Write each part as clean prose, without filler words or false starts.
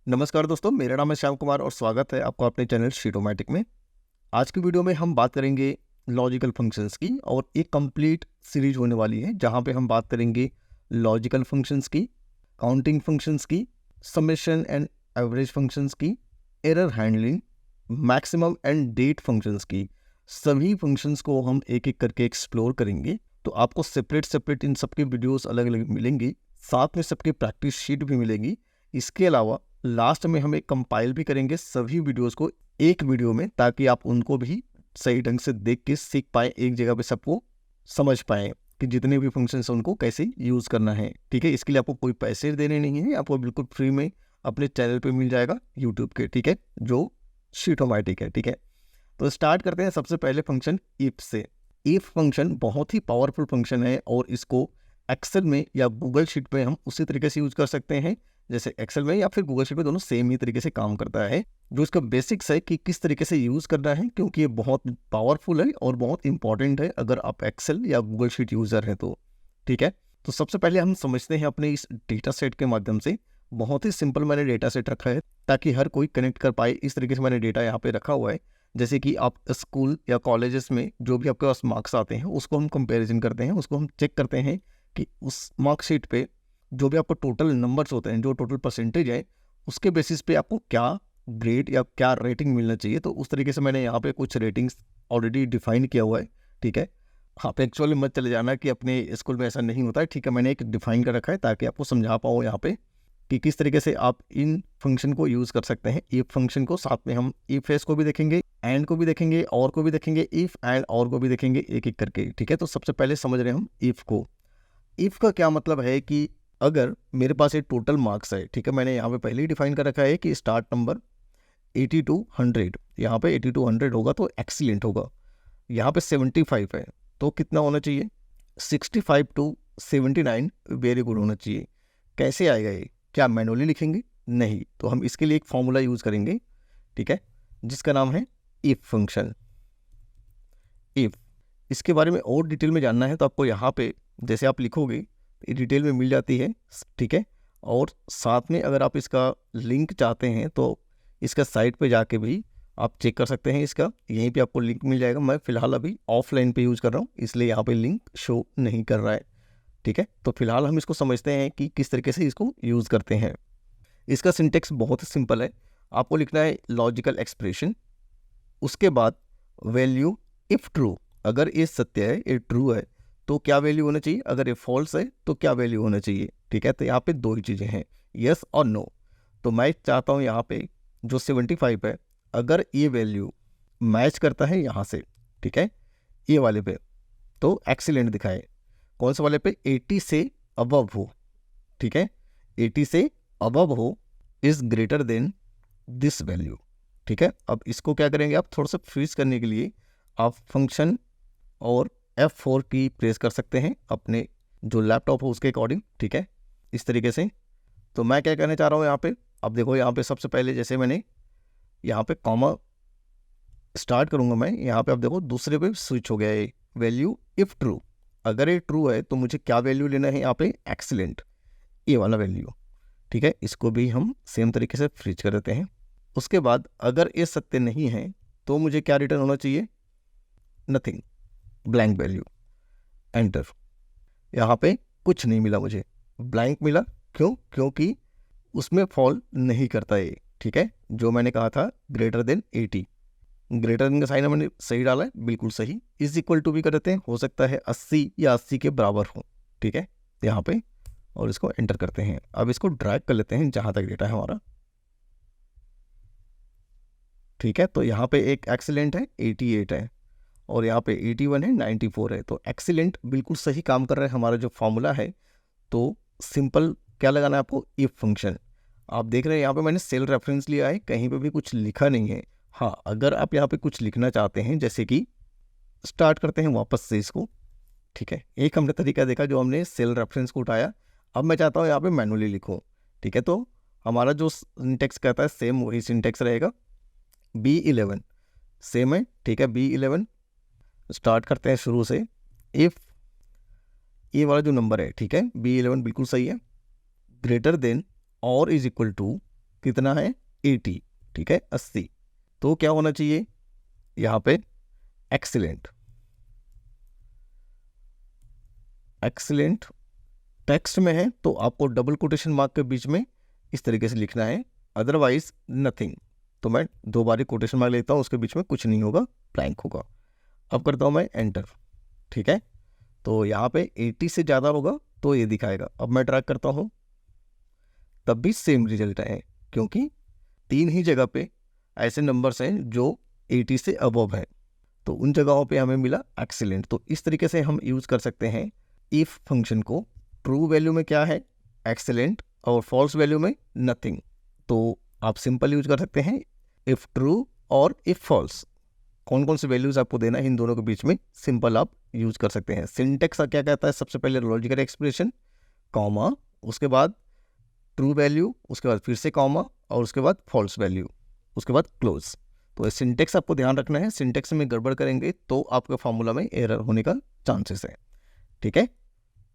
नमस्कार दोस्तों, मेरा नाम है श्याम कुमार और स्वागत है आपका अपने चैनल शीटोमैटिक में। आज की वीडियो में हम बात करेंगे लॉजिकल फंक्शंस की और एक कंप्लीट सीरीज होने वाली है जहां पे हम बात करेंगे लॉजिकल फंक्शंस की, काउंटिंग फंक्शंस की, समेशन एंड एवरेज फंक्शंस की, error handling, maximum and date functions की। सभी फंक्शंस को हम एक एक करके एक्सप्लोर करेंगे। तो आपको सेपरेट इन सबके वीडियोस अलग अलग मिलेंगी, साथ में सबकी प्रैक्टिस शीट भी मिलेगी। इसके अलावा लास्ट में हम एक कंपाइल भी करेंगे सभी वीडियोस को एक वीडियो में, ताकि आप उनको भी सही ढंग से देख के सीख पाए, एक जगह पे सबको समझ पाए कि जितने भी फंक्शंस हैं उनको कैसे यूज़ करना है। ठीक है, इसके लिए आपको कोई पैसे देने नहीं है, आपको बिल्कुल फ्री में अपने चैनल पे मिल जाएगा यूट्यूब के। ठीक है, जो शीटोमैटिक है। ठीक है, तो स्टार्ट करते हैं सबसे पहले फंक्शन इफ से। इफ फंक्शन बहुत ही पावरफुल फंक्शन है और इसको एक्सेल में या गूगल शीट में हम उसी तरीके से यूज कर सकते हैं जैसे एक्सेल में या फिर गूगल शीट में, दोनों सेम ही तरीके से काम करता है। जो इसका बेसिक्स है कि किस तरीके से यूज करना है, क्योंकि ये बहुत पावरफुल है और बहुत इंपॉर्टेंट है अगर आप एक्सेल या गूगल शीट यूजर हैं तो। ठीक है, तो सबसे पहले हम समझते हैं अपने इस डेटा सेट के माध्यम से। बहुत ही सिंपल मैंने डेटा सेट रखा है ताकि हर कोई कनेक्ट कर पाए, इस तरीके से मैंने डेटा यहाँ पे रखा हुआ है। जैसे कि आप स्कूल या कॉलेजेस में जो भी आपके पास मार्क्स आते हैं उसको हम कंपैरिजन करते हैं, उसको हम चेक करते हैं कि उस मार्कशीट पे जो भी आपको टोटल नंबर्स होते हैं, जो टोटल परसेंटेज है, उसके बेसिस पे आपको क्या ग्रेड या क्या रेटिंग मिलना चाहिए। तो उस तरीके से मैंने यहाँ पे कुछ रेटिंग्स ऑलरेडी डिफाइन किया हुआ है। ठीक है, आप एक्चुअली मत चले जाना कि अपने स्कूल में ऐसा नहीं होता है। ठीक है, मैंने एक डिफाइन कर रखा है ताकि आपको समझा पाओ यहाँ पे कि किस तरीके से आप इन फंक्शन को यूज़ कर सकते हैं। इफ फंक्शन को, साथ में हम इफ एस को भी देखेंगे, एंड को भी देखेंगे, और को भी देखेंगे, इफ एंड और को भी देखेंगे एक एक करके। ठीक है, तो सबसे पहले समझ रहे हैं हम इफ को। इफ का क्या मतलब है कि अगर मेरे पास एक टोटल मार्क्स है, ठीक है, मैंने यहाँ पे पहले ही डिफाइन कर रखा है कि स्टार्ट नंबर 80 to 100, यहाँ पे 80 to 100 होगा तो एक्सीलेंट होगा। यहाँ पे 75 है तो कितना होना चाहिए, 65 to 79 वेरी गुड होना चाहिए। कैसे आएगा ये, क्या मैनुअली लिखेंगे? नहीं, तो हम इसके लिए एक फॉर्मूला यूज करेंगे। ठीक है, जिसका नाम है इफ फंक्शन। इफ, इसके बारे में और डिटेल में जानना है तो आपको यहाँ पे जैसे आप लिखोगे ये डिटेल में मिल जाती है। ठीक है, और साथ में अगर आप इसका लिंक चाहते हैं तो इसका साइट पे जाके भी आप चेक कर सकते हैं। इसका यहीं पे आपको लिंक मिल जाएगा। मैं फिलहाल अभी ऑफलाइन पे यूज़ कर रहा हूँ, इसलिए यहाँ पे लिंक शो नहीं कर रहा है। ठीक है, तो फिलहाल हम इसको समझते हैं कि किस तरीके से इसको यूज़ करते हैं। इसका सिंटेक्स बहुत ही सिंपल है। आपको लिखना है लॉजिकल एक्सप्रेशन, उसके बाद वैल्यू इफ ट्रू, अगर ये सत्य है, ये ट्रू है तो क्या वैल्यू होना चाहिए, अगर ये फॉल्स है तो क्या वैल्यू होना चाहिए। ठीक है, तो यहाँ पे दो ही चीज़ें हैं, यस और नो। तो मैं चाहता हूँ यहाँ पे जो 75 है, अगर ये वैल्यू मैच करता है यहाँ से, ठीक है, ये वाले पे, तो एक्सीलेंट दिखाए। कौन से वाले पे, 80 से अबव हो। ठीक है, 80 से अबव हो is greater than this value. ठीक है, अब इसको क्या करेंगे, आप थोड़ा सा फ्रीज करने के लिए आप फंक्शन और F4 की प्रेस कर सकते हैं अपने जो लैपटॉप हो उसके अकॉर्डिंग। ठीक है, इस तरीके से। तो मैं क्या कहना चाह रहा हूँ यहाँ पे, अब देखो यहाँ पे सबसे पहले जैसे मैंने यहाँ पे कॉमा स्टार्ट करूँगा मैं, यहाँ पे आप देखो दूसरे पे स्विच हो गया है वैल्यू इफ ट्रू। अगर ये ट्रू है तो मुझे क्या वैल्यू लेना है यहाँ पे, एक्सीलेंट, ये वाला वैल्यू। ठीक है, इसको भी हम सेम तरीके से फ्रीज कर देते हैं। उसके बाद अगर ये सत्य नहीं है तो मुझे क्या रिटर्न होना चाहिए, नथिंग, ब्लैंक वैल्यू, एंटर। यहाँ पे कुछ नहीं मिला मुझे, ब्लैंक मिला। क्यों, क्योंकि उसमें फॉल नहीं करता है। ठीक है, जो मैंने कहा था ग्रेटर देन 80, ग्रेटर देन का साइन मैंने सही डाला है, बिल्कुल सही। इज इक्वल टू भी कर देते हैं, हो सकता है 80 या 80 के बराबर हो। ठीक है, यहाँ पे, और इसको एंटर करते हैं। अब इसको ड्रैग कर लेते हैं जहाँ तक डेटा है हमारा। ठीक है, तो यहाँ पे एक एक्सीलेंट है 88 है, और यहाँ पे 81 है, 94 है, तो एक्सीलेंट बिल्कुल सही काम कर रहा है हमारा जो फॉर्मूला है। तो सिंपल क्या लगाना है आपको, इफ फंक्शन। आप देख रहे हैं यहाँ पे मैंने सेल रेफरेंस लिया है, कहीं पे भी कुछ लिखा नहीं है। हाँ, अगर आप यहाँ पे कुछ लिखना चाहते हैं, जैसे कि स्टार्ट करते हैं वापस से इसको। ठीक है, एक हमने तरीका देखा जो हमने सेल रेफरेंस को उठाया। अब मैं चाहता हूँ यहाँ पे मैनुअली लिखूँ। ठीक है, तो हमारा जो सिंटेक्स कहता है सेम वही सिंटेक्स रहेगा। B11 सेम है। ठीक है, B11 स्टार्ट करते हैं शुरू से। इफ ये वाला जो नंबर है, ठीक है, B11 बिल्कुल सही है, ग्रेटर देन और इज इक्वल टू कितना है 80, ठीक है 80। तो क्या होना चाहिए यहाँ पे एक्सीलेंट। एक्सीलेंट टेक्स्ट में है तो आपको डबल कोटेशन मार्क के बीच में इस तरीके से लिखना है, अदरवाइज नथिंग। तो मैं 2 बार कोटेशन मार्क लेता हूँ, उसके बीच में कुछ नहीं होगा, ब्लैंक होगा। अब करता हूँ मैं एंटर, ठीक है। तो यहाँ पे 80 से ज़्यादा होगा तो ये दिखाएगा। अब मैं ट्रैक करता हूँ, तब भी सेम रिजल्ट है, क्योंकि 3 ही जगह पे ऐसे नंबर्स हैं जो 80 से अबव है, तो उन जगहों पे हमें मिला एक्सीलेंट। तो इस तरीके से हम यूज़ कर सकते हैं इफ़ फंक्शन को। ट्रू वैल्यू में क्या है एक्सीलेंट, और फॉल्स वैल्यू में नथिंग। तो आप सिंपल यूज कर सकते हैं इफ़ ट्रू और इफ़ फॉल्स। कौन कौन से वैल्यूज़ आपको देना है इन दोनों के बीच में सिंपल आप यूज कर सकते हैं। सिंटेक्स क्या कहता है, सबसे पहले लॉजिकल एक्सप्रेशन, कॉमा, उसके बाद ट्रू वैल्यू, उसके बाद फिर से कॉमा, और उसके बाद फॉल्स वैल्यू, उसके बाद क्लोज। तो सिंटेक्स आपको ध्यान रखना है, सिंटेक्स में गड़बड़ करेंगे तो आपके फार्मूला में एरर होने का चांसेस है, ठीक है।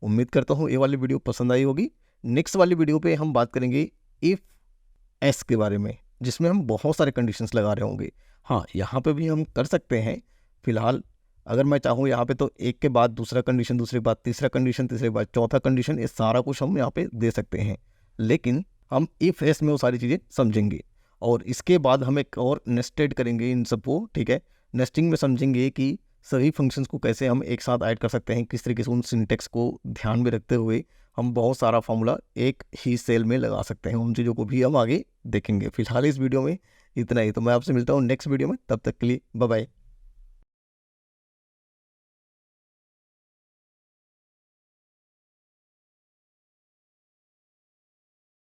उम्मीद करता हूँ ये वाली वीडियो पसंद आई होगी। नेक्स्ट वाली वीडियो पे हम बात करेंगे इफ़ एस के बारे में, जिसमें हम बहुत सारे कंडीशंस लगा रहे होंगे। हाँ, यहाँ पे भी हम कर सकते हैं। फिलहाल अगर मैं चाहूँ यहाँ पे तो एक के बाद दूसरा कंडीशन, दूसरे के बाद तीसरा कंडीशन, तीसरे के बाद चौथा कंडीशन, ये सारा कुछ हम यहाँ पे दे सकते हैं। लेकिन हम इफ़ एस में वो सारी चीज़ें समझेंगे, और इसके बाद हम एक और नेस्टेड करेंगे इन सबको, ठीक है। नेस्टिंग में समझेंगे कि सभी फंक्शंस को कैसे हम एक साथ ऐड कर सकते हैं, किस तरीके से उन सिंटेक्स को ध्यान में रखते हुए हम बहुत सारा फार्मूला एक ही सेल में लगा सकते हैं। उन चीज़ों को भी हम आगे देखेंगे। फिलहाल इस वीडियो में इतना ही। तो मैं आपसे मिलता हूँ नेक्स्ट वीडियो में, तब तक के लिए बाय बाय।